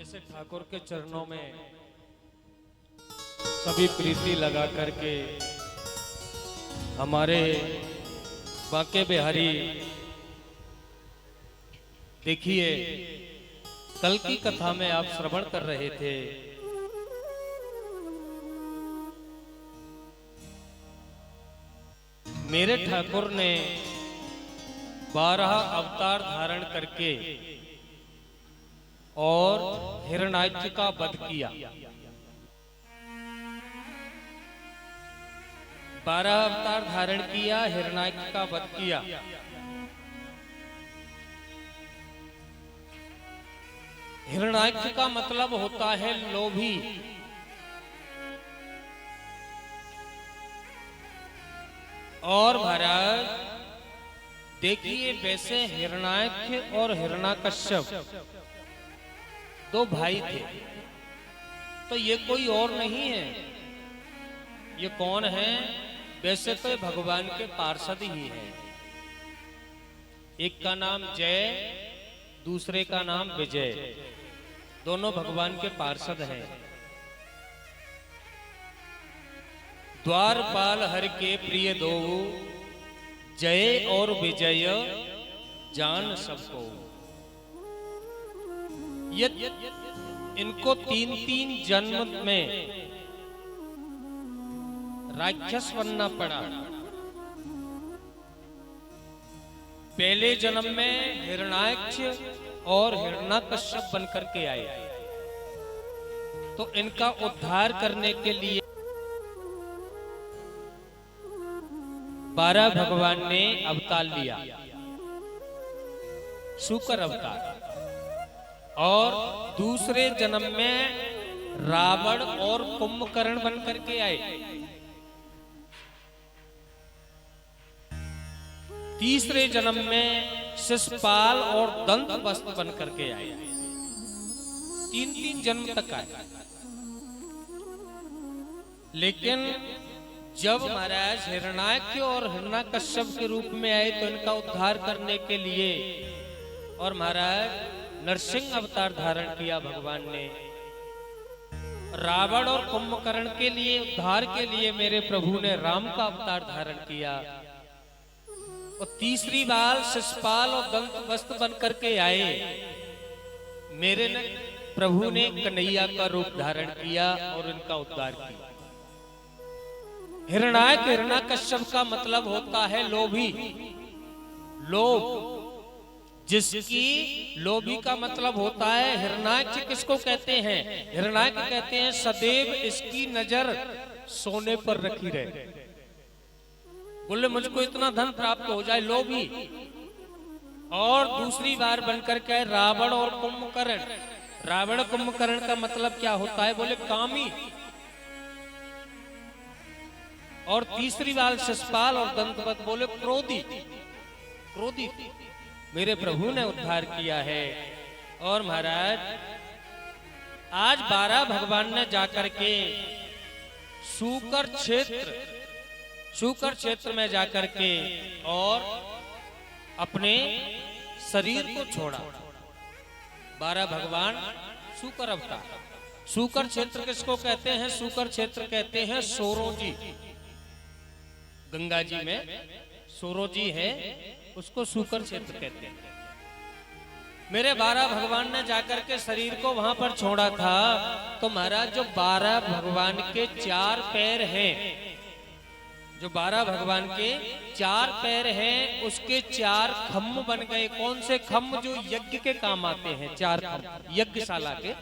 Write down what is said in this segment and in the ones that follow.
ऐसे ठाकुर के चरणों में सभी प्रीति लगा करके हमारे बांके बिहारी, देखिए कल की कथा में आप श्रवण कर रहे थे, मेरे ठाकुर ने 12 अवतार धारण करके और हिरण्याक्ष का वध किया। 12 अवतार धारण किया, हिरण्याक्ष का वध किया। हिरण्याक्ष का मतलब होता है लोभी। और महाराज देखिए, वैसे हिरण्याक्ष और हिरण्याकश्यप दो भाई थे, तो ये कोई और नहीं है। ये कौन है? वैसे तो ये भगवान के पार्षद ही है। एक का नाम जय, दूसरे का नाम विजय, दोनों भगवान के पार्षद हैं। द्वारपाल हर के प्रिय दो, जय और विजय जान सबको। इनको 3-3 जन्म में राक्षस बनना पड़ा। पहले जन्म में हिरण्याक्ष और हिरण्याकश्यप बनकर के आए, तो इनका उद्धार करने के लिए 12 भगवान ने अवतार लिया, शुकर अवतार। और दूसरे जन्म में रावण और कुंभकर्ण बनकर के आए। तीसरे जन्म में शिशुपाल और दंतवस्त बनकर के आए। 3-3 जन्म तक आए। लेकिन जब महाराज हिरण्याक्ष और हिरण्याकश्यप के रूप में आए, तो इनका उद्धार करने के लिए और महाराज नरसिंह अवतार धारण किया भगवान ने। रावण और कुंभकर्ण के लिए उद्धार के लिए मेरे प्रभु ने राम का अवतार धारण किया। और तीसरी बार शिशुपाल और दंतवस्त बनकर के आए। मेरे प्रभु ने कन्हैया का रूप धारण किया और इनका उद्धार किया। हिरण्याक्ष हिरण्याकश्यप का मतलब होता है लोभी। लोभ, जिसकी लोभी का मतलब होता है। हिरण्याक्ष किसको कहते हैं? हिरण्याक्ष कहते हैं सदैव इसकी नजर सोने पर रखी रहे, बोले मुझको इतना धन प्राप्त हो जाए, लोभी। और दूसरी बार बनकर के रावण और कुंभकर्ण। रावण कुंभकर्ण का मतलब क्या होता है? बोले कामी। और तीसरी बार शिशुपाल और दंतवत, बोले क्रोधी। क्रोधी मेरे प्रभु ने उद्धार किया है। और महाराज आज 12 भगवान ने जाकर के शुकर क्षेत्र में जाकर के और अपने शरीर को छोड़ा। 12 भगवान शुकर अवतार। शुकर क्षेत्र किसको कहते हैं? शुकर क्षेत्र कहते हैं सोरोजी। गंगा जी में सोरोजी है, उसको शुकर क्षेत्र कहते हैं। मेरे 12 भगवान ने जाकर के शरीर को वहां पर छोड़ा था। तो महाराज जो 12 भगवान के 4 पैर हैं, जो 12 भगवान के 4 पैर हैं, उसके 4 खम्भ बन गए। कौन से खम्भ? जो यज्ञ के काम आते हैं। 4 खम्भ यज्ञशाला के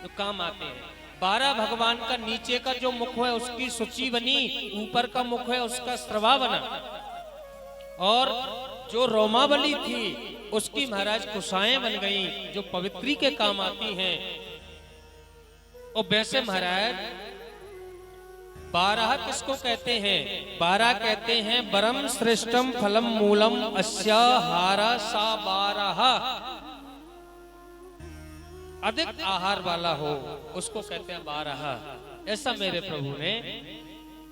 जो काम आते हैं। 12 भगवान का नीचे का जो मुख है उसकी सूची बनी, ऊपर का मुख है उसका स्रवा बना। और जो रोमावली थी उसकी महाराज कुशाएं बन गई, जो पवित्री के काम आती हैं। और वैसे महाराज 12 किसको कहते हैं? 12 कहते हैं परम श्रेष्ठम फलम मूलम अस्याहारा सा 12। अधिक आहार वाला हो उसको कहते हैं 12। ऐसा मेरे प्रभु ने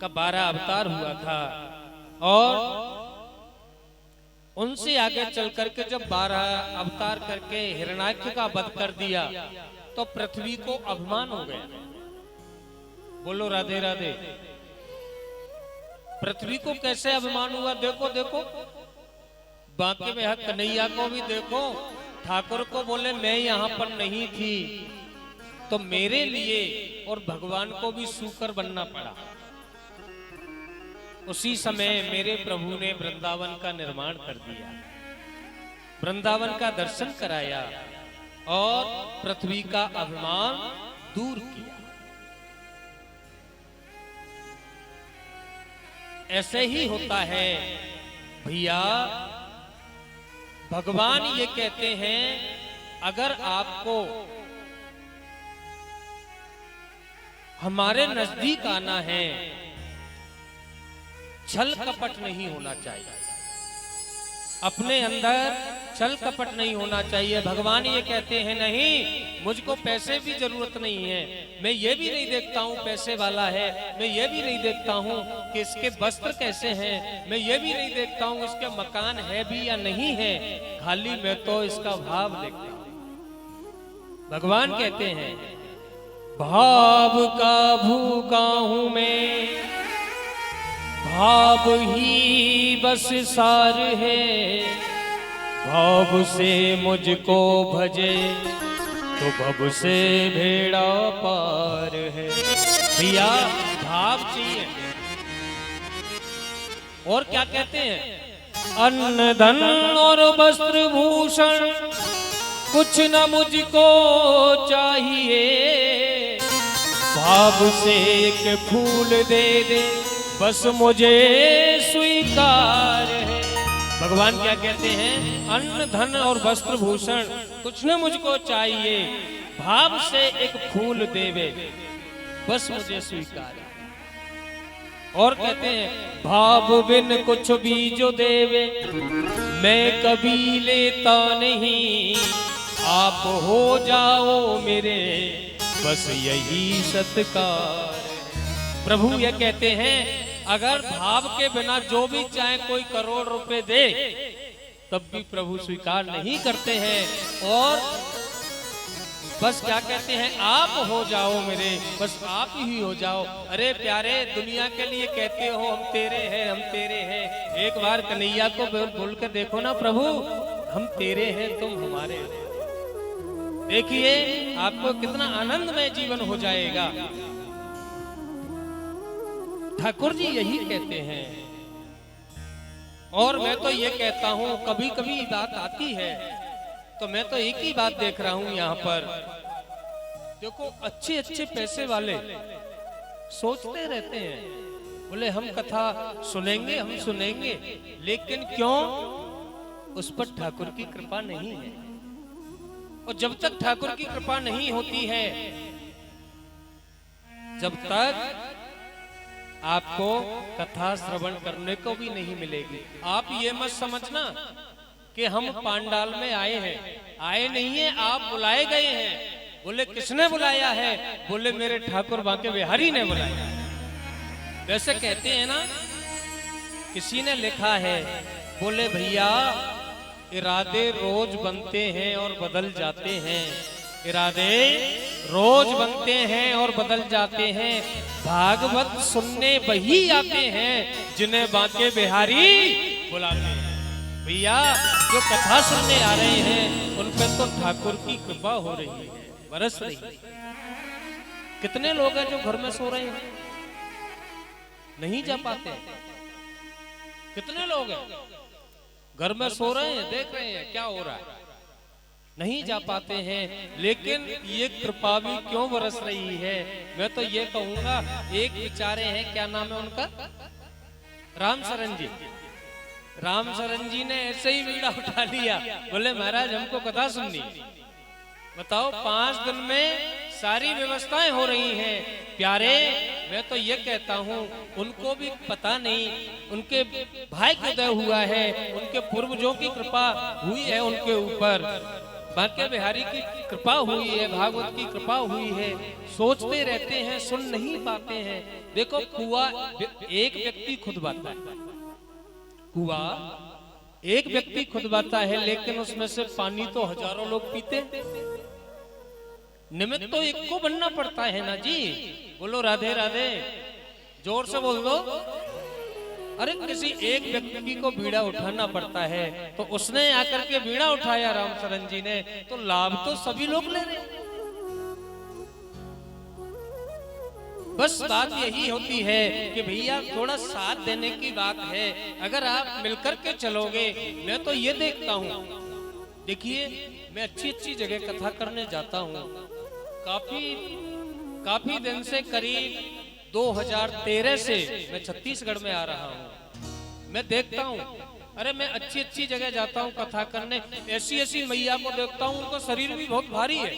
का 12 अवतार हुआ था। और उनसे आगे चल करके जब 12 अवतार करके हिरण्याक्ष का वध कर दिया तो पृथ्वी को अभिमान हो गया। बोलो राधे राधे। पृथ्वी को कैसे अभिमान हुआ? देखो देखो, बांके में कन्हैया को भी देखो, ठाकुर को बोले मैं यहां पर नहीं थी तो मेरे लिए और भगवान को भी सूकर बनना पड़ा। उसी समय मेरे प्रभु ने वृंदावन का निर्माण कर दिया, वृंदावन का दर्शन कराया और पृथ्वी का अभिमान दूर किया। ऐसे ही होता है भैया। भगवान ये कहते हैं अगर आपको हमारे नजदीक आना है, छल कपट नहीं होना चाहिए, अपने अंदर छल कपट नहीं होना चाहिए। भगवान ये कहते हैं नहीं, मुझको पैसे की जरूरत नहीं है, मैं ये भी नहीं देखता हूँ पैसे वाला है, मैं ये भी नहीं देखता हूँ कि इसके वस्त्र कैसे हैं, मैं ये भी नहीं देखता हूँ इसके मकान है भी या नहीं है, खाली मैं तो इसका भाव देखता हूँ। भगवान कहते हैं भाव का भूखा हूं मैं, भाव ही बस सार है, भाव से मुझको भजे तो भव से भेड़ा पार है। भैया भाव चाहिए। और क्या कहते हैं? अन्न धन और वस्त्र भूषण कुछ न मुझको चाहिए, भाव से एक फूल दे दे बस मुझे स्वीकार है। भगवान क्या कहते हैं? अन्न धन और वस्त्र भूषण कुछ न मुझको चाहिए, भाव से एक फूल देवे बस मुझे स्वीकार है। और कहते हैं भाव बिन कुछ भी जो देवे मैं कभी लेता नहीं, आप हो जाओ मेरे बस यही सत्कार। प्रभु ये कहते हैं अगर भाव के बिना जो भी चाहे कोई करोड़ रुपए दे तब भी प्रभु स्वीकार नहीं करते हैं। और बस क्या कहते हैं? आप हो जाओ मेरे, बस आप ही हो जाओ। अरे प्यारे, दुनिया के लिए कहते हो हम तेरे हैं, हम तेरे हैं। एक बार कन्हैया को बोल कर देखो ना, प्रभु हम तेरे हैं, तुम हमारे हैं। देखिए आपको कितना आनंदमय जीवन हो जाएगा। ठाकुर जी यही कहते हैं। और मैं तो ये कहता हूं, कभी कभी बात आती है तो मैं तो एक ही बात देख रहा हूं यहाँ पर। देखो अच्छे अच्छे पैसे वाले सोचते रहते हैं, बोले हम कथा सुनेंगे, हम सुनेंगे, लेकिन क्यों उस पर ठाकुर की कृपा नहीं है। और जब तक ठाकुर की कृपा नहीं होती है, जब तक आपको कथा श्रवण करने को भी नहीं मिलेगी। आप ये मत समझना कि हम पांडाल में आए हैं, आए नहीं है, आप बुलाए गए हैं। बोले किसने बुलाया है? बोले मेरे ठाकुर बांके बिहारी ने बुलाया। वैसे कहते हैं ना, किसी ने लिखा है, बोले भैया इरादे रोज बनते हैं और बदल जाते हैं, इरादे रोज बनते हैं और बदल जाते हैं, भागवत सुनने वही आते हैं जिन्हें बांके बिहारी बुलाते हैं। भैया जो कथा सुनने आ रहे हैं उन पर तो ठाकुर की कृपा हो रही है, बरस रही है। कितने लोग हैं जो घर में सो रहे हैं, नहीं जा पाते? कितने लोग हैं घर में सो रहे हैं, देख रहे हैं क्या हो रहा है, नहीं जा पाते हैं। लेकिन ये कृपा भी क्यों बरस रही है? मैं तो ये कहूंगा, एक बेचारे हैं, क्या नाम है उनका, राम शरण जी। राम शरण जी ने ऐसे ही बीड़ा उठा लिया, बोले महाराज हमको कथा सुननी। बताओ 5 दिन में सारी व्यवस्थाएं हो रही हैं। प्यारे मैं तो ये कहता हूँ, उनको भी पता नहीं, उनके भाग्य उदय हुआ है, उनके पूर्वजों की कृपा हुई है उनके ऊपर, बांके बिहारी की कृपा हुई है, भागवत की कृपा हुई है। सोचते रहते हैं, सुन नहीं पाते हैं। देखो कुआ एक व्यक्ति खुद बाता है, कुआ एक व्यक्ति खुदवाता है, लेकिन उसमें से पानी तो हजारों लोग पीते। निमित्त तो एक को बनना पड़ता है ना जी। बोलो राधे राधे, जोर से बोल दो। अरे किसी एक व्यक्ति को बीड़ा उठाना पड़ता है, तो उसने आकर के बीड़ा उठाया रामचरण जी ने, तो लाभ तो सभी लोग ले रहे। बस बात यही होती है कि भैया थोड़ा साथ देने की बात है। अगर आप मिलकर के चलोगे, मैं तो ये देखता हूँ, देखिए मैं अच्छी अच्छी जगह कथा करने जाता हूँ। काफी दिन से, करीब 2013 से मैं छत्तीसगढ़ में आ रहा हूँ। मैं देखता हूँ, अरे मैं अच्छी अच्छी जगह जाता हूँ कथा करने, ऐसी ऐसी मैया को देखता हूँ, उनका शरीर भी बहुत भारी है,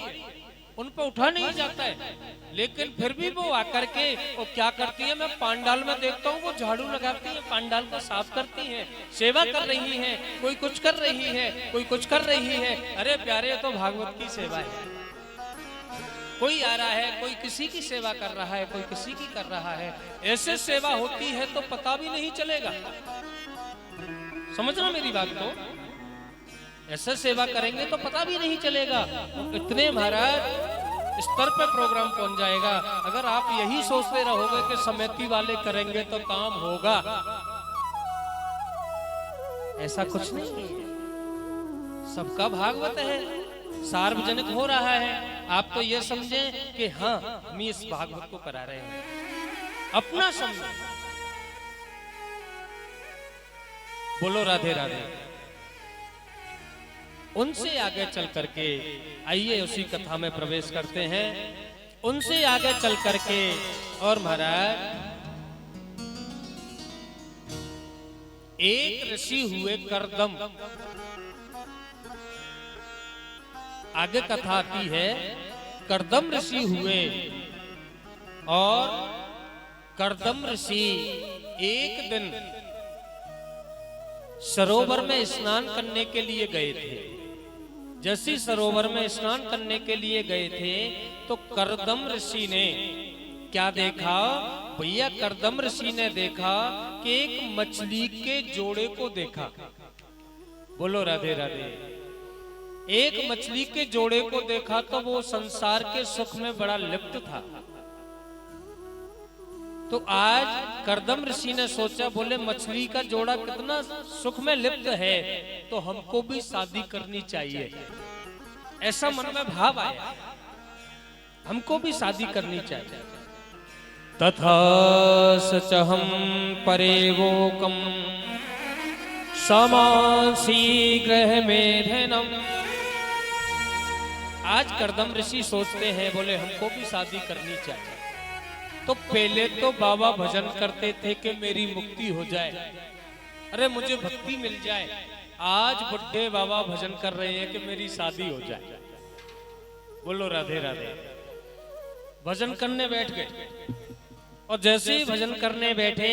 उन पर उठा नहीं जाता है, लेकिन फिर भी वो आकर के वो क्या करती है, मैं पांडाल में देखता हूँ वो झाड़ू लगाती है, पांडाल को साफ करती है, सेवा कर रही है, कोई कुछ कर रही है, कोई कुछ कर रही है। अरे प्यारे, तो भागवत की सेवा है। कोई आ रहा है, कोई किसी की सेवा कर रहा है, कोई किसी की कर रहा है। ऐसे सेवा होती है तो पता भी नहीं चलेगा। समझना मेरी बात को, ऐसे सेवा करेंगे तो पता भी नहीं चलेगा। इतने महाराज स्तर पे प्रोग्राम पहुंच जाएगा। अगर आप यही सोचते रहोगे कि समिति वाले करेंगे तो काम होगा, ऐसा कुछ नहीं है। सबका भागवत है, सार्वजनिक हो रहा है। आप तो ये समझें कि हाँ हम इस भागवत को करा रहे हैं, अपना समझें। बोलो राधे राधे। उनसे आगे चल करके आइए उसी कथा में प्रवेश करते हैं। उनसे आगे चल करके, और महाराज एक ऋषि हुए करदम। आगे कथा आती है, करदम ऋषि हुए, और करदम ऋषि एक दिन सरोवर में स्नान करने के लिए गए थे। जैसे सरोवर में स्नान करने के लिए गए थे, तो करदम ऋषि ने क्या देखा भैया? करदम ऋषि ने देखा कि एक मछली के जोड़े को देखा। बोलो राधे राधे। एक मछली के जोड़े को देखा तो वो संसार के सुख में बड़ा लिप्त था। तो आज करदम ऋषि ने सोचा, बोले मछली का जोड़ा कितना सुख में लिप्त है, तो हमको भी शादी करनी चाहिए। ऐसा मन में भाव आया, हमको भी शादी करनी चाहिए। तथा सचहम परेवोकम समासी ग्रह मेधनम। आज करदम ऋषि सोचते हैं, बोले हमको भी शादी करनी चाहिए। तो पहले तो बाबा भजन करते थे कि मेरी मुक्ति हो जाए, अरे मुझे भक्ति मिल जाए। आज बुढ़े बाबा भजन कर रहे हैं कि मेरी शादी हो जाए। बोलो राधे राधे। भजन करने बैठ गए, और जैसे ही भजन करने बैठे,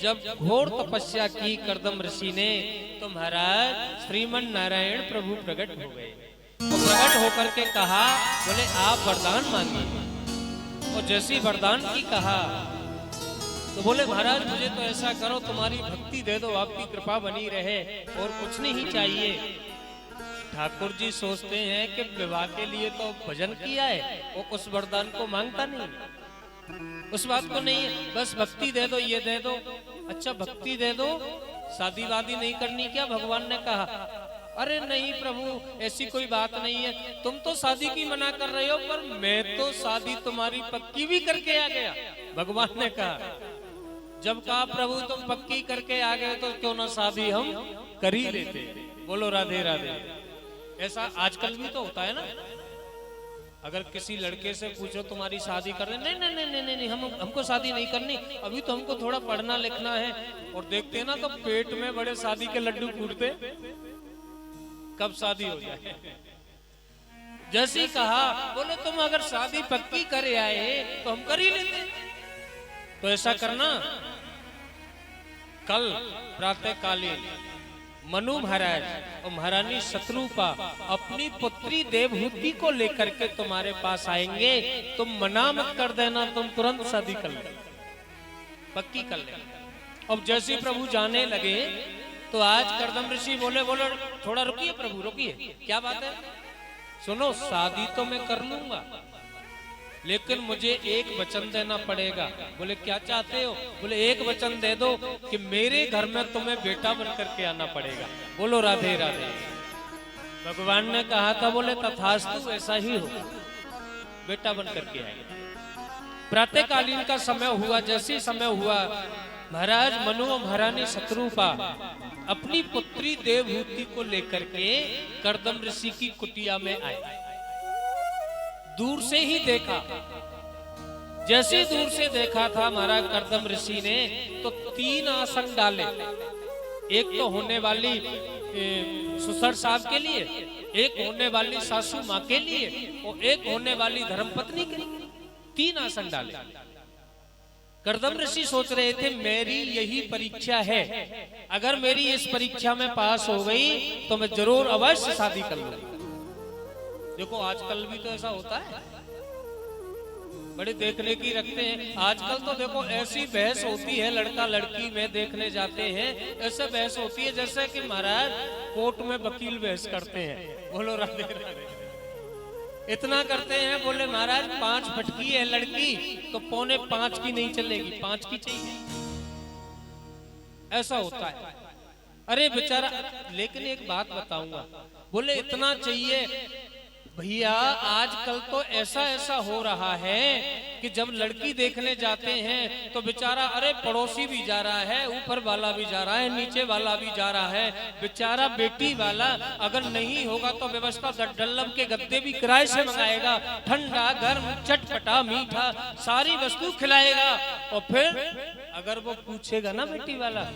जब घोर तपस्या की करदम ऋषि ने, तो महाराज श्रीमन नारायण प्रभु प्रकट हो गए। तो प्रकट होकर के कहा, बोले आप वरदान मांगिए। और जैसी वरदान की कहा, तो बोले महाराज मुझे तो ऐसा करो, तुम्हारी भक्ति दे दो, आपकी कृपा बनी रहे, और कुछ नहीं चाहिए। ठाकुर जी सोचते हैं कि विवाह के लिए तो भजन किया है, वो उस वरदान को मांगता नहीं, उस बात को नहीं, बस भक्ति दे दो, ये दे दो। अच्छा भक्ति दे दो, शादी वादी नहीं करनी क्या? भगवान ने कहा, अरे नहीं प्रभु ऐसी कोई बात नहीं है, तुम तो शादी की मना कर रहे हो, पर मैं तो शादी तुम्हारी पक्की भी करके आ गया। भगवान ने कहा, जब कहा प्रभु तुम पक्की करके आ गए, तो क्यों ना शादी हम कर ही लेते। बोलो राधे राधे। ऐसा आजकल भी तो होता है ना, अगर किसी लड़के से पूछो तुम्हारी शादी कर रहे, नहीं नहीं नहीं नहीं नहीं, हमको शादी नहीं करनी, अभी तो हमको थोड़ा पढ़ना लिखना है। और देखते हैं ना, तो पेट में बड़े शादी के लड्डू फूटते, कब शादी हो जाए। जैसे ही कहा, बोले तुम अगर शादी पक्की करे आए तो हम कर ही लेते। तो ऐसा करना, कल प्रातः कालीन मनु महाराज और महारानी शत्रुपा अपनी पुत्री देवहूति को लेकर के तुम्हारे पास आएंगे। तुम मना मत कर देना, तुम तुरंत शादी कर लेना, पक्की कर लेना। अब जैसे प्रभु जाने लगे, तो आज करदम ऋषि बोले बोले थोड़ा रुकिए प्रभु रुकिए, क्या बात है? सुनो, शादी तो मैं कर लूंगा, लेकिन मुझे एक वचन देना पड़ेगा। बोले क्या चाहते हो? बोले एक वचन दे दो कि मेरे घर में तुम्हें बेटा बन करके आना पड़ेगा। बोलो राधे राधे। भगवान ने कहा था, बोले तथास्तु, ऐसा ही हो, बेटा बन करके आए। प्रातःकालीन का समय हुआ, जैसे समय हुआ महाराज मनु और महारानी शत्रुपा अपनी पुत्री देवहूति को लेकर के करदम ऋषि की कुटिया में आए। दूर से ही देखा, जैसे दूर से देखा था महाराज करदम ऋषि ने, तो 3 आसन डाले। एक तो होने वाली सुसर साहब के लिए, एक होने वाली सासू माँ के लिए और एक होने वाली धर्मपत्नी के लिए, 3 आसन डाले। करदम ऋषि सोच रहे थे मेरी यही परीक्षा है, अगर मेरी इस परीक्षा में पास हो गई तो मैं जरूर अवश्य शादी कर लूंगा। देखो आजकल भी तो ऐसा होता है, बड़े देखने की रखते हैं। आजकल तो देखो ऐसी बहस होती है, लड़का लड़की में देखने जाते हैं, ऐसे बहस होती है जैसे कि महाराज कोर्ट में वकील बहस करते हैं। बोलो राधे राधे। इतना करते हैं, बोले महाराज 5 फटकी है लड़की तो 4.25 की नहीं चलेगी, 5 की चाहिए। ऐसा होता है। अरे बेचारा, लेकिन एक बात बताऊंगा, बोले इतना चाहिए भैया, आजकल तो ऐसा ऐसा हो रहा है कि जब लड़की देखने जाते हैं तो बेचारा, अरे पड़ोसी भी जा रहा है, ऊपर वाला भी जा रहा है, नीचे वाला भी जा रहा है, बेचारा बेटी वाला अगर नहीं होगा तो व्यवस्था डल्लम के गद्दे भी किराए से मंगाएगा, ठंडा गर्म चटपटा मीठा सारी वस्तु खिलाएगा। और फिर अगर वो पूछेगा ना बेटी वाला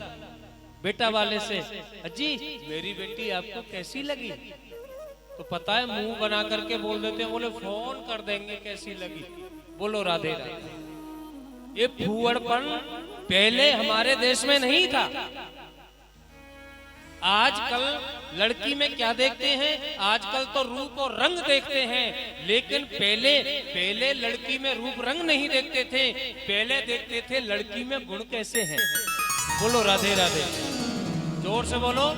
बेटा वाले से, अजी मेरी बेटी आपको कैसी लगी, तो पता है मुंह बना करके बोल देते हैं, बोले फोन कर देंगे कैसी लगी। बोलो राधे राधे। ये फूहड़पन पहले हमारे देश में नहीं था। आजकल लड़की में क्या देखते हैं? आजकल तो रूप और रंग देखते हैं, लेकिन पहले लड़की में रूप रंग नहीं देखते थे, पहले देखते थे लड़की में गुण कैसे हैं। बोलो राधे राधे, जोर से बोलो।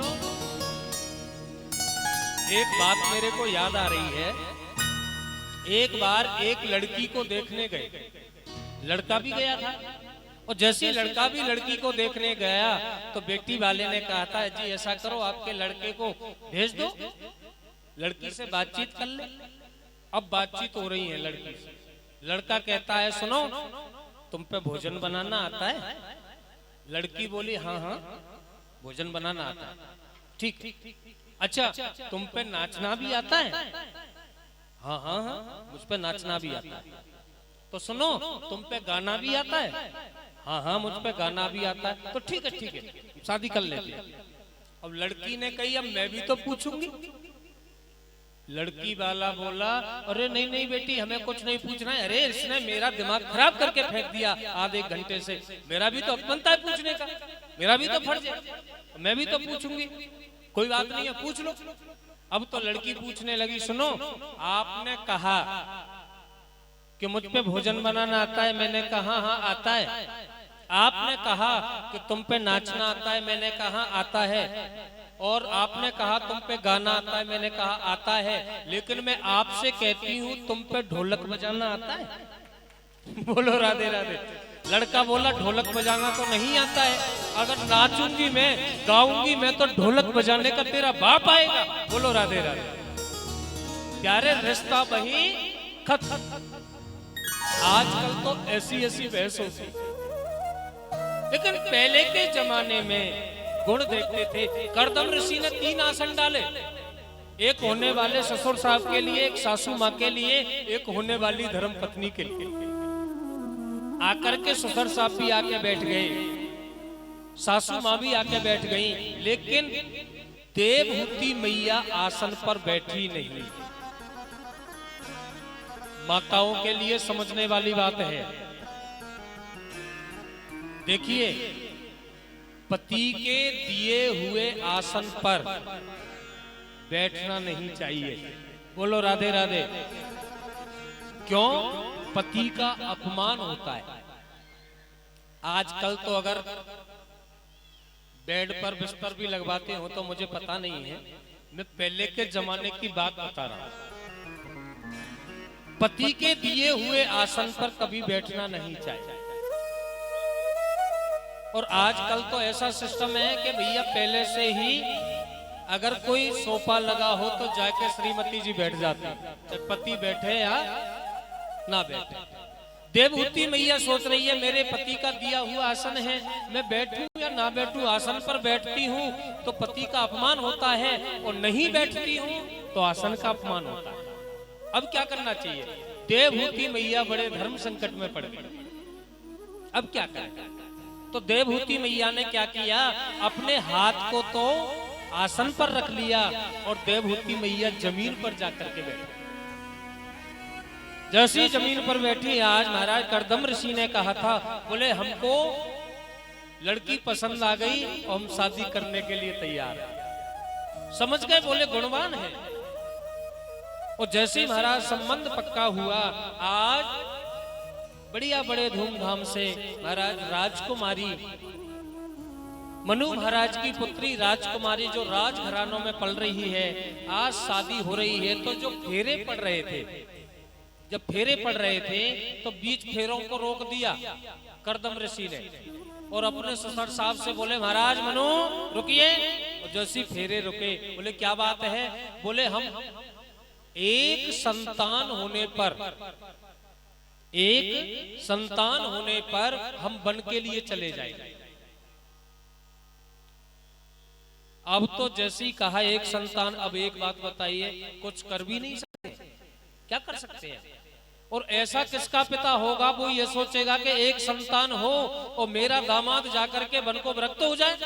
एक बात मेरे को याद आ रही है, एक बार एक लड़की को देखने गए, लड़का भी गया था, और जैसे लड़का भी लड़की को देखने गया तो बेटी वाले ने कहा था, जी ऐसा करो आपके लड़के को भेज दो, लड़की से बातचीत कर ले। अब बातचीत हो रही है लड़की से, लड़का कहता है सुनो तुम पे भोजन बनाना आता है? लड़की बोली हाँ हाँ भोजन बनाना आता है। ठीक, अच्छा तुम पे नाचना भी आता है? हाँ हाँ हाँ मुझ पे नाचना भी आता है। तो सुनो तुम पे गाना भी आता है? हाँ हाँ मुझ पे गाना भी आता है। तो ठीक है शादी कर लेते हैं। अब लड़की ने कही अब मैं भी तो पूछूंगी। लड़की वाला बोला अरे नहीं नहीं बेटी हमें कुछ नहीं पूछना है। अरे इसने मेरा दिमाग खराब करके फेंक दिया आधे एक घंटे से, मेरा भी तो हक बनता है पूछने का, मेरा भी तो फर्ज है, मैं भी तो पूछूंगी। कोई बात नहीं है पूछ लो। अब तो लड़की पूछने लगी सुनो आपने कहा कि मुझ पे भोजन बनाना आता है, मैंने कहा हाँ आता है। आपने कहा कि तुम पे नाचना आता है, मैंने कहा आता है। और आपने कहा तुम पे गाना आता है, मैंने कहा आता है। लेकिन मैं आपसे कहती हूँ तुम पे ढोलक बजाना आता है? बोलो राधे राधे। लड़का बोला ढोलक बजाना तो नहीं आता है, अगर नाचूंगी मैं गाऊंगी मैं तो ढोलक बजाने का तेरा बाप आएगा। बोलो राधे राधे। प्यारे रिश्ता वही खत्म। आजकल तो ऐसी ऐसी बहस होती, लेकिन पहले के जमाने में गुण देखते थे। करदम ऋषि ने 3 आसन डाले, एक होने वाले ससुर साहब के लिए, एक सासू माँ के लिए, एक होने वाली धर्म पत्नी के लिए। आकर के ससुर साहब भी आके बैठ गए, सासू माँ भी आके बैठ गई, लेकिन देवहूति मैया आसन पर बैठी नहीं। माताओं के लिए समझने वाली बात है। देखिए पति के दिए हुए आसन पर बैठना नहीं चाहिए। बोलो राधे राधे। क्यों? पति का अपमान होता है। आजकल तो अगर बेड पर बिस्तर भी लगवाते हो तो मुझे पता नहीं है, मैं पहले के जमाने की बात बता रहा हूं। पति के दिए हुए आसन पर कभी बैठना नहीं चाहिए। और आजकल तो ऐसा सिस्टम है कि भैया पहले से ही अगर कोई सोफा लगा हो तो जाके श्रीमती जी बैठ जाती, चाहे पति बैठे या ना बैठे। देवहूति मैया सोच रही है मेरे पति का दिया हुआ आसन है, मैं बैठूं या ना बैठूं, आसन पर बैठती हूं तो पति का अपमान होता है और नहीं बैठती हूं तो आसन का अपमान होता है। अब क्या करना चाहिए? देवहूति मैया बड़े धर्म संकट में पड़ गई। अब क्या करें? तो देवहूति मैया ने क्या किया, अपने हाथ को तो आसन पर रख लिया और देवहूति मैया जमीन पर जाकर के बैठी। जैसी जमीन पर बैठी, आज महाराज करदम ऋषि ने कहा था, बोले हमको लड़की पसंद आ गई और हम शादी करने के लिए तैयार हैं। समझ गए, बोले गुणवान है। और जैसे ही महाराज संबंध पक्का हुआ, आज बढ़िया बड़े धूमधाम से महाराज राजकुमारी मनु महाराज की पुत्री राजकुमारी जो राजघरानों में पल रही है, आज शादी हो रही है। तो जो फेरे पड़ रहे थे, जब फेरे पड़ रहे थे तो बीच फेरों को रोक दिया करदम ऋषि ने और अपने ससुर साहब से बोले महाराज मनु रुकिए। और जैसी फेरे रुके, बोले क्या बात है? बोले हम एक संतान होने पर हम वन के लिए चले जाएंगे। अब तो जैसी कहा एक संतान, अब एक बात बताइए, कुछ कर भी नहीं सकते, क्या कर सकते हैं? और ऐसा किसका पिता होगा वो ये सोचेगा कि एक संतान हो और मेरा दामाद जाकर के वन को विरक्त हो जाए,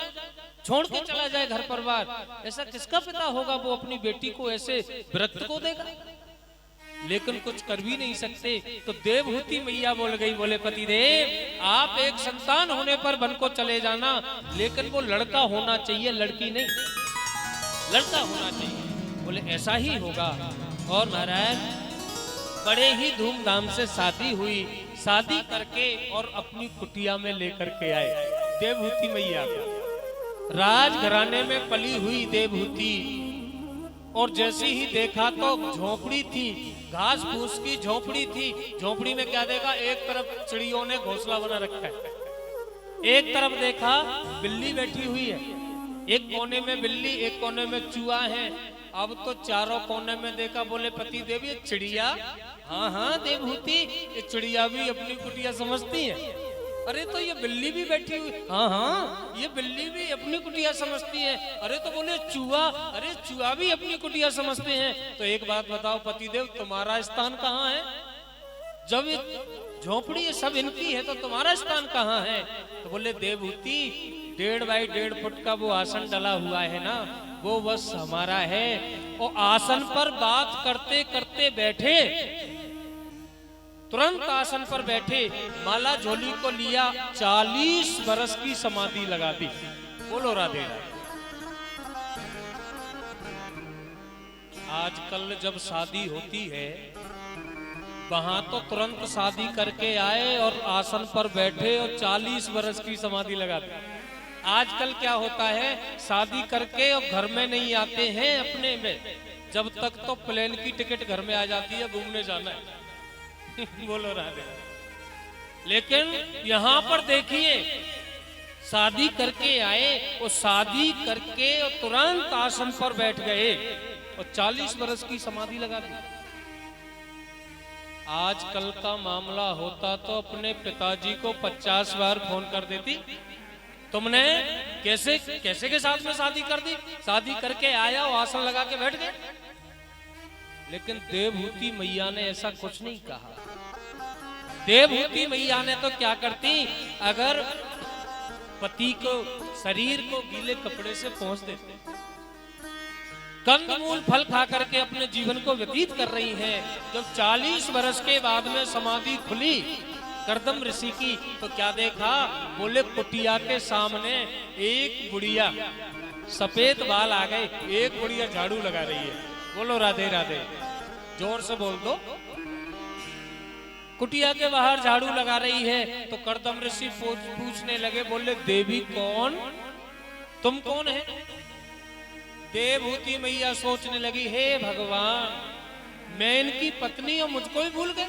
छोड़ के चला जाए घर परिवार? ऐसा किसका पिता होगा वो अपनी बेटी को ऐसे विरक्त को देगा? लेकिन कुछ कर भी नहीं सकते। तो देवहूति मैया बोल गई, बोले पतिदेव आप एक संतान होने पर वन को चले जाना, लेकिन वो लड़का होना चाहिए, लड़की नहीं, लड़का होना चाहिए। बोले ऐसा ही होगा। और महाराज बड़े ही धूमधाम से शादी हुई। शादी करके और अपनी कुटिया में लेकर के आए देवहूति मैया को। राजघराने में पली हुई देवहूति, और जैसे ही देखा तो झोपड़ी थी, घास फूस की झोपड़ी थी। झोपड़ी में क्या देखा? एक तरफ चिड़ियों ने घोंसला बना रखा है, एक तरफ देखा बिल्ली बैठी हुई है, एक कोने में बिल्ली, एक कोने में चूहा है। अब तो चारों कोने में देखा, बोले पति देव ये चिड़िया? हाँ हाँ देवहूति, ये चिड़िया भी अपनी कुटिया समझती है। अरे तो ये बिल्ली भी बैठी हुई, हाँ हाँ ये बिल्ली भी अपनी कुटिया समझती है। अरे तो बोले चूहा, अरे चूहा भी अपनी कुटिया समझते हैं। तो एक बात बताओ पतिदेव, तुम्हारा स्थान कहाँ है? जब ये झोपड़ी ये सब इनकी है तो तुम्हारा स्थान कहाँ है? तो बोले देवहूति 1.5 बाई 1.5 फुट का वो आसन डला हुआ है ना, वो बस हमारा है। और आसन पर बात करते करते बैठे, तुरंत आसन पर बैठे, माला झोली को लिया, 40 बरस की समाधि लगा दी। बोलो राधे राधे। आजकल जब शादी होती है वहां तो तुरंत शादी करके आए और आसन पर बैठे और 40 बरस की समाधि लगा दी। आजकल क्या होता है, शादी करके और घर में नहीं आते हैं अपने में, जब तक तो प्लेन की टिकट घर में आ जाती है, घूमने जाना है। बोलो राधे। लेकिन यहाँ पर देखिए, शादी करके आए और शादी करके और तुरंत आसन पर बैठ गए और 40 बरस की समाधि लगा दी। आजकल का मामला होता तो अपने पिताजी को 50 बार फोन कर देती, तुमने कैसे कैसे के साथ में शादी कर दी, शादी करके आया और आसन लगा के बैठ गए। लेकिन देवहूति मैया ने ऐसा कुछ नहीं कहा। देवहूति मैया ने तो क्या करती, अगर पति को शरीर को गीले कपड़े से पोंछ देते, कंदमूल फल खा करके अपने जीवन को व्यतीत कर रही हैं। जब 40 बरस के बाद में समाधि खुली करदम ऋषि की, तो क्या देखा? बोले कुटिया के सामने एक बुढ़िया, सफेद बाल आ गए, एक बुढ़िया झाड़ू लगा रही है। बोलो राधे राधे, जोर से बोल दो। कुटिया के बाहर झाड़ू लगा रही है। तो करदम ऋषि पूछने लगे, बोले देवी कौन? तुम कौन है? देवहूति मैया सोचने लगी, हे भगवान, मैं इनकी पत्नी और मुझको ही भूल गए।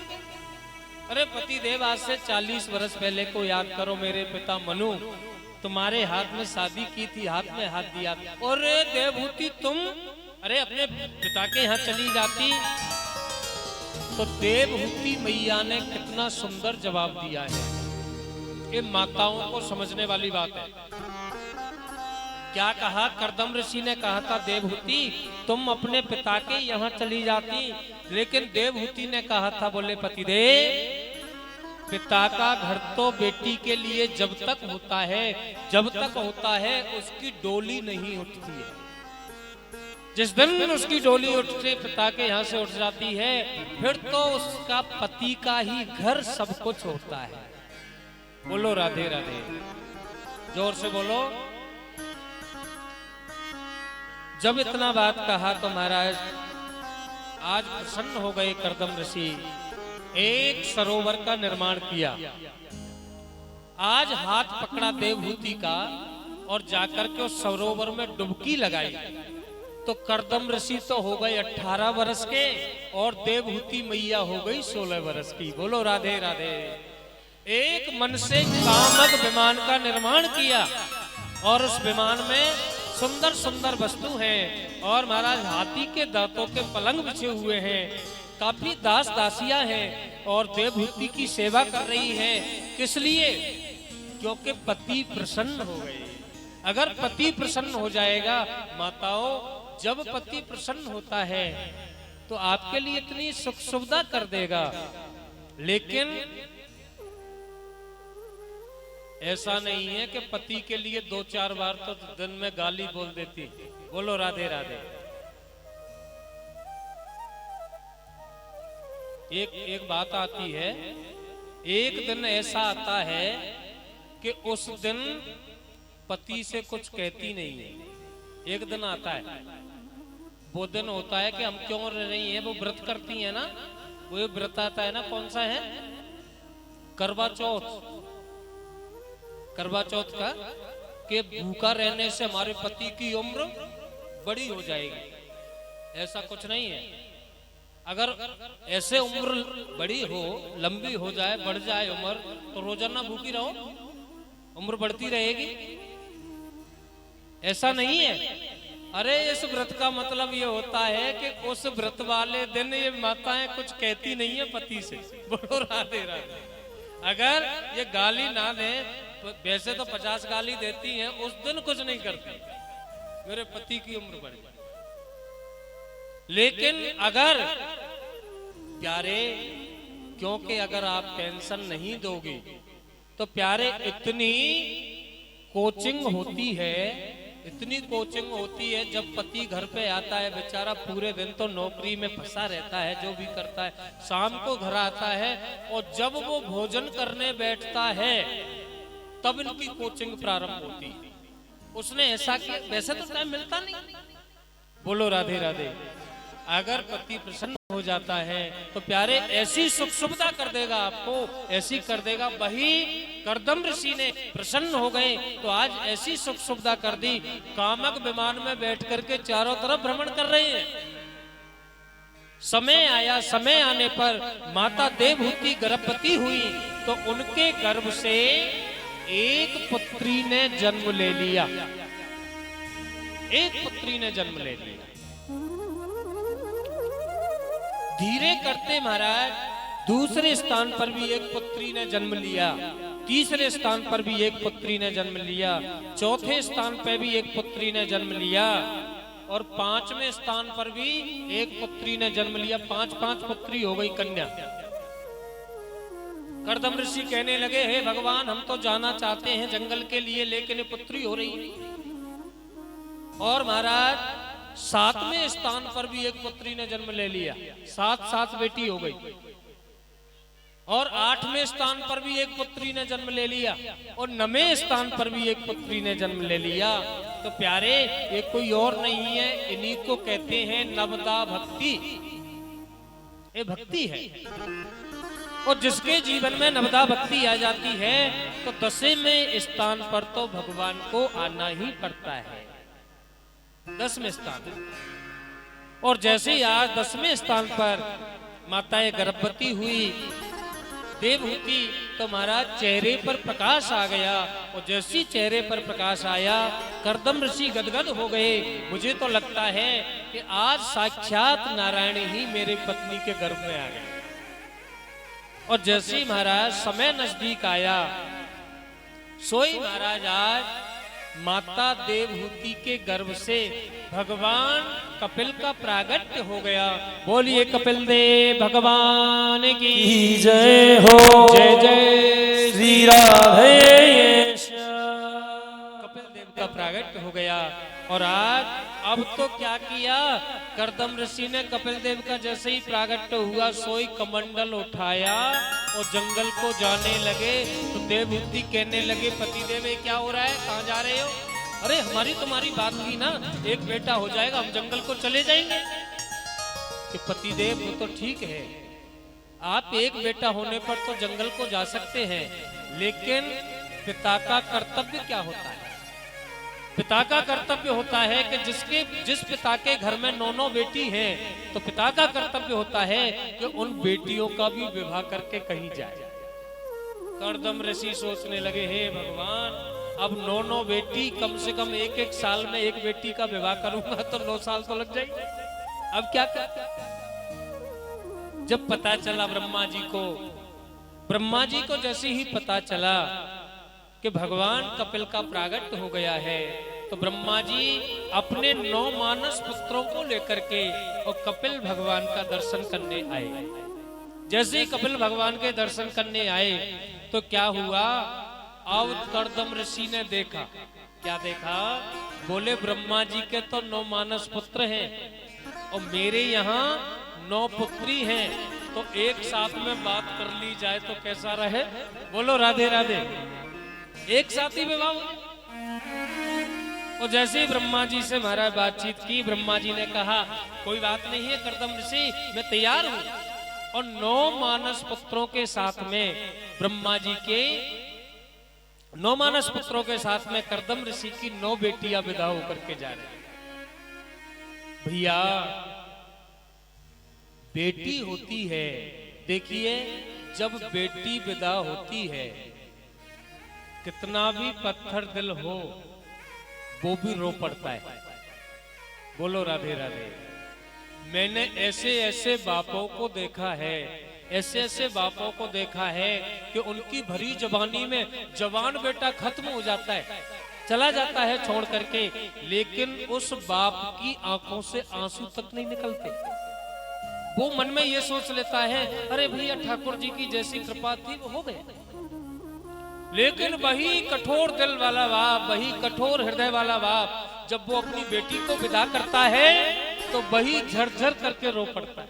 अरे पति देव, आज से 40 वर्ष पहले को याद करो। मेरे पिता मनु तुम्हारे हाथ में शादी की थी, हाथ में हाथ दिया। और देवहूति तुम, अरे अपने पिता के यहाँ चली जाती। तो देवहूति मैया ने कितना सुंदर जवाब दिया है। ये माताओं को समझने वाली बात है। क्या कहा? कर्दम ऋषि ने कहा था, देवहूति तुम अपने पिता के यहाँ चली जाती। लेकिन देवहूति ने कहा था, बोले पतिदेव, पिता का घर तो बेटी के लिए जब तक होता है उसकी डोली नहीं उठती है। जिस दिन उसकी डोली उठती, पिता के यहाँ से उठ जाती है, फिर तो उसका पति का ही घर सब कुछ होता है। बोलो राधे राधे, जोर से बोलो। जब इतना बात कहा तो महाराज आज प्रसन्न हो गए कर्दम ऋषि। एक सरोवर का निर्माण किया। आज हाथ पकड़ा देवहूति का और जाकर के उस सरोवर में डुबकी लगाई। तो कर्दम ऋषि तो हो गए 18 वर्ष के और देवहूति मैया हो गई 16 वर्ष की। बोलो राधे राधे। एक मन से कामक विमान का निर्माण किया और उस विमान में सुंदर सुंदर वस्तु हैं और महाराज हाथी के दांतों के पलंग बिछे हुए हैं। काफी दास दासियां हैं और देवहूति की सेवा कर रही है। किस लिए? क्योंकि पति प्रसन्न हो गए। अगर पति प्रसन्न हो जाएगा, माताओं, जब पति प्रसन्न होता है तो आपके लिए इतनी सुख सुविधा कर देगा। लेकिन ऐसा नहीं है कि पति के लिए 2-4 बार तो दिन में गाली बोल देती। बोलो राधे राधे। एक बात आती है, एक दिन ऐसा आता है कि उस दिन पति से कुछ कहती नहीं है। एक दिन आता है, वो दिन होता है कि हम क्यों रह रही हैं, वो व्रत करती है ना। वो व्रत आता है ना, कौन सा है? करवा चौथ। करवा चौथ का कि भूखा रहने से हमारे पति की उम्र बड़ी हो जाएगी। ऐसा कुछ नहीं है। अगर ऐसे उम्र बड़ी हो, लंबी हो जाए, बढ़ जाए उम्र, तो रोजाना भूखी रहो, उम्र बढ़ती रहेगी। ऐसा नहीं है। अरे इस व्रत का मतलब ये होता है कि उस व्रत वाले दिन ये माताएं कुछ कहती नहीं है पति से। बोलो राधे राधे। अगर ये गाली ना दे, वैसे तो 50 गाली देती हैं, उस दिन कुछ नहीं करती, मेरे पति की उम्र बढ़ जाए। लेकिन अगर प्यारे, क्योंकि अगर आप टेंशन नहीं दोगे तो प्यारे इतनी कोचिंग होती है, इतनी कोचिंग होती है। जब पति घर पे आता है, बेचारा पूरे दिन तो नौकरी में फंसा रहता है, जो भी करता है, शाम को घर आता है और जब वो भोजन करने बैठता है तब इनकी कोचिंग प्रारंभ होती है। उसने ऐसा किया, वैसे तो टाइम मिलता नहीं। बोलो राधे राधे। अगर पति प्रसन्न हो जाता है तो प्यारे ऐसी सुख सुविधा कर देगा आपको, ऐसी कर देगा। वही कर्दम ऋषि ने प्रसन्न हो गए तो आज ऐसी सुख सुविधा कर दी, कामक विमान में बैठ करके चारों तरफ भ्रमण कर रहे हैं। समय आया, समय आने पर माता देवहूति गर्भवती हुई तो उनके गर्भ से एक पुत्री ने जन्म ले लिया। एक पुत्री ने जन्म ले लिया। धीरे करते महाराज दूसरे स्थान पर भी एक पुत्री ने जन्म लिया, तीसरे स्थान पर भी एक पुत्री ने जन्म लिया, चौथे स्थान पर भी एक पुत्री ने जन्म लिया और 5वें स्थान पर भी एक पुत्री ने जन्म लिया। 5 पुत्री हो गई कन्या। कर्दम ऋषि कहने लगे, हे भगवान, हम तो जाना चाहते हैं जंगल के लिए, लेकिन ये पुत्री हो रही है। और महाराज 7वें स्थान पर भी एक पुत्री ने जन्म ले लिया, 7 बेटी हो गई। और 8वें स्थान पर भी एक पुत्री ने जन्म ले लिया और 9वें स्थान पर भी एक पुत्री ने जन्म ले लिया। तो प्यारे, ये कोई और नहीं है, इन्हीं को कहते हैं नवदा भक्ति। ये भक्ति है। और जिसके जीवन में नवदा भक्ति आ जाती है तो 10वें स्थान पर तो भगवान को आना ही पड़ता है। 10वें स्थान। और जैसे ही आज 10वें स्थान पर माताएं गर्भवती हुई देवहूति तो महाराज चेहरे पर प्रकाश आ गया। और जैसी चेहरे पर प्रकाश आया कर्दम ऋषि गदगद हो गए। मुझे तो लगता है कि आज साक्षात नारायण ही मेरे पत्नी के गर्भ में आ गए। और जैसे ही महाराज समय नजदीक आया सोई महाराज आज माता देवहूति के गर्भ से भगवान कपिल का प्रागट्य हो गया। बोलिए कपिल देव भगवान की जय हो। जय जय श्री राधे। कपिल देव का प्रागट्य हो गया। और आज अब तो क्या किया कर्दम ऋषि ने कपिल देव का जैसे ही प्रागट्य हुआ सोई कमंडल उठाया और जंगल को जाने लगे। तो देवहूति कहने लगे पति देव ये क्या हो रहा है, कहाँ जा रहे हो? अरे हमारी तुम्हारी बात की ना, एक बेटा हो जाएगा हम जंगल को चले जाएंगे। कि पति देव वो तो ठीक है, आप एक बेटा होने पर तो जंगल को जा सकते हैं, लेकिन पिता का कर्तव्य क्या होता है? पिता का कर्तव्य होता है कि जिस पिता के घर में 9 बेटी हैं तो पिता का कर्तव्य होता है कि उन बेटियों का भी विवाह करके कहीं जाए। कर्दम ऋषि सोचने लगे हे भगवान अब 9 बेटी, कम से कम एक साल में एक बेटी का विवाह करूंगा तो 9 साल तो लग जाएंगे। अब क्या कर? जब पता चला ब्रह्मा जी को जैसे ही पता चला कि भगवान कपिल का प्रागट्य हो गया है तो ब्रह्मा जी अपने 9 मानस पुत्रों को लेकर के और कपिल भगवान का दर्शन करने आए। जैसे ही कपिल भगवान के दर्शन करने आए तो क्या हुआ, अब कर्दम ऋषि ने देखा, क्या देखा? बोले ब्रह्मा जी के तो 9 मानस पुत्र हैं और मेरे यहाँ 9 पुत्री हैं, तो एक साथ में बात कर ली जाए तो कैसा रहे? बोलो राधे राधे। एक साथ ही विवाह हो। और जैसे ही ब्रह्मा जी से महाराज बातचीत की, ब्रह्मा जी ने कहा कोई बात नहीं है कर्दम ऋषि, मैं तैयार हूं। और 9 मानस पुत्रों के साथ में ब्रह्मा जी के 9 मानस पुत्रों के साथ में कर्दम ऋषि की 9 बेटियां विदा होकर के जा रही। भैया बेटी होती है, देखिए जब बेटी विदा होती है कितना भी पत्थर दिल हो वो भी रो पड़ता है। बोलो राधे राधे। मैंने ऐसे ऐसे बापों को देखा है, ऐसे ऐसे बापों को देखा है कि उनकी भरी जवानी में जवान बेटा खत्म हो जाता है, चला जाता है छोड़ करके, लेकिन उस बाप की आंखों से आंसू तक नहीं निकलते। वो मन में ये सोच लेता है अरे भैया ठाकुर जी की जैसी कृपा थी वो हो गया। लेकिन वही कठोर दिल वाला बाप, वही कठोर हृदय वाला बाप जब वो अपनी बेटी को विदा करता है तो वही झरझर करके रो पड़ता है।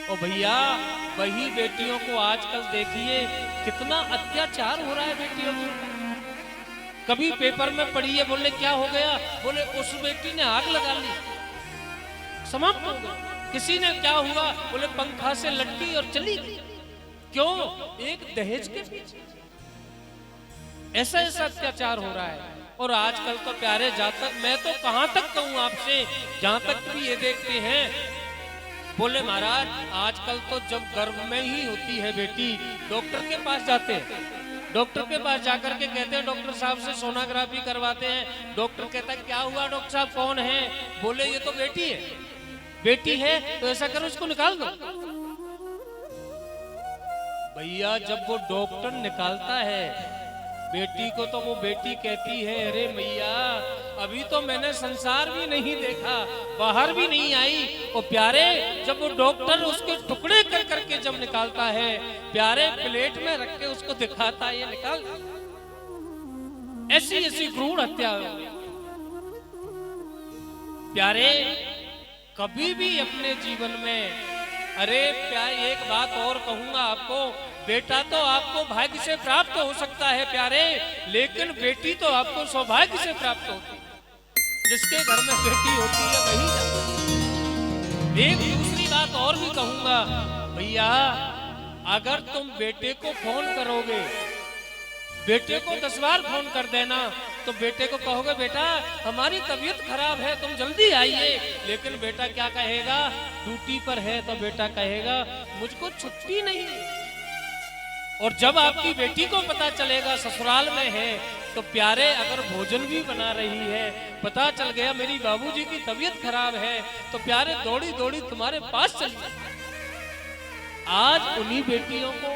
और भैया वही बेटियों को आजकल देखिए कितना अत्याचार हो रहा है बेटियों को। कभी पेपर में पढ़िए, बोले क्या हो गया? बोले उस बेटी ने आग लगा ली, समाप्त हो गया। किसी ने क्या हुआ? बोले पंखा से लटकी और चली गई। क्यों? एक दहेज के पीछे। ऐसा ऐसा अत्याचार हो रहा है। और आजकल तो प्यारे जातक, मैं तो कहां तक कहूं आपसे, जहां तक भी ये देखते हैं, बोले महाराज आजकल तो जब गर्भ में ही होती है बेटी, डॉक्टर के पास जाते हैं, डॉक्टर के पास जाकर के कहते हैं डॉक्टर साहब से सोनोग्राफी करवाते हैं। डॉक्टर कहता है क्या हुआ डॉक्टर साहब, कौन है? बोले ये तो बेटी है। बेटी है तो ऐसा करो इसको निकाल दो। भैया जब वो डॉक्टर निकालता है बेटी को तो वो बेटी कहती है अरे भैया अभी तो मैंने संसार भी नहीं देखा, बाहर भी नहीं आई। और प्यारे जब वो डॉक्टर उसके टुकड़े कर करके जब निकालता है, प्यारे प्लेट में रख के उसको दिखाता है ये निकाल। ऐसी ऐसी क्रूर हत्या। प्यारे कभी भी अपने जीवन में, अरे प्यारे एक बात और कहूंगा आपको, बेटा तो आपको भाग्य से प्राप्त हो सकता है प्यारे, लेकिन बेटी तो आपको सौभाग्य से प्राप्त होती है। जिसके घर में बेटी होती है वही जाता है। एक दूसरी बात और भी कहूंगा भैया, अगर तुम बेटे को फोन करोगे, बेटे को 10 बार फोन कर देना, तो बेटे को कहोगे बेटा हमारी तबीयत खराब है तुम जल्दी आइए, लेकिन बेटा क्या कहेगा, ड्यूटी पर है तो बेटा कहेगा मुझको छुट्टी नहीं। और जब आपकी बेटी को पता चलेगा ससुराल में है, तो प्यारे अगर भोजन भी बना रही है, पता चल गया मेरी बाबूजी की तबीयत खराब है, तो प्यारे दौड़ी दौड़ी तुम्हारे पास चली। आज उन्हीं बेटियों को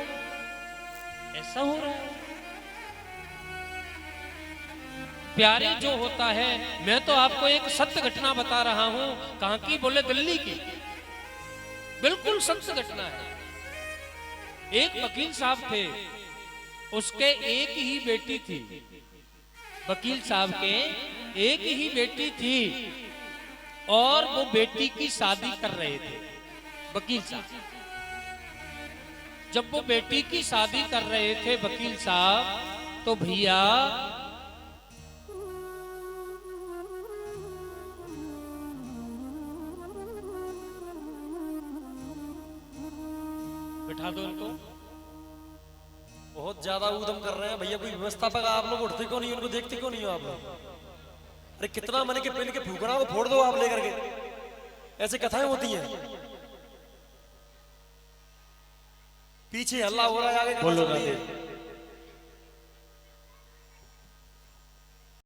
ऐसा हो रहा है। प्यारे जो होता है, मैं तो आपको एक सत्य घटना बता रहा हूं, कहां की, बोले दिल्ली की, बिल्कुल सत्य घटना है। एक वकील साहब थे, उसके एक ही बेटी थी, वकील साहब के एक ही बेटी थी, और वो बेटी की शादी कर रहे थे वकील साहब। जब वो बेटी की शादी कर रहे थे वकील साहब, तो भैया बिठा दो उनको। बहुत ज्यादा उदम कर रहे हैं भैया, कोई व्यवस्थापक आप लोग उठते क्यों नहीं, उनको देखते क्यों नहीं हो आप लोग? अरे कितना मैंने के पेन के फूकना को फोड़ दो आप लेकर के, ऐसे कथाएं होती हैं। पीछे हल्ला हो रहा है, आगे बोलो कथा चल रही है।